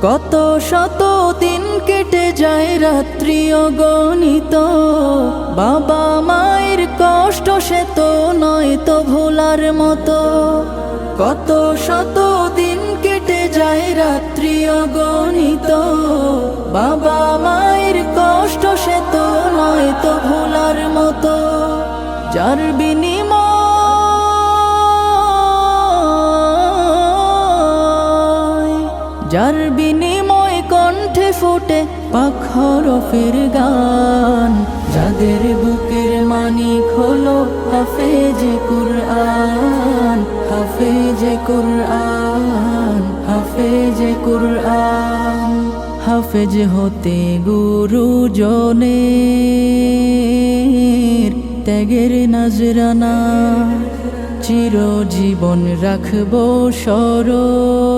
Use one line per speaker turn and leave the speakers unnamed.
কত শত দিন কেটে যায় রাত্রি অগণিত, বাবা মায়ের কষ্ট সে তো নয় তো ভোলার মতো। কত শত দিন কেটে যায় রাত্রি অগণিত, বাবা মায়ের কষ্ট সে তো নয় তো ভোলার মতো। যার বিনিময় কণ্ঠে ফোটে পাক হরফের গান, যাদের বুকের মানিক হলো হাফেজে কুরআন, হাফেজে কুরআন, হাফেজে কুরআন। হাফেজ হতে গুরুজনের ত্যাগের নজরানা চিরজীবন রাখবো স্মরণ।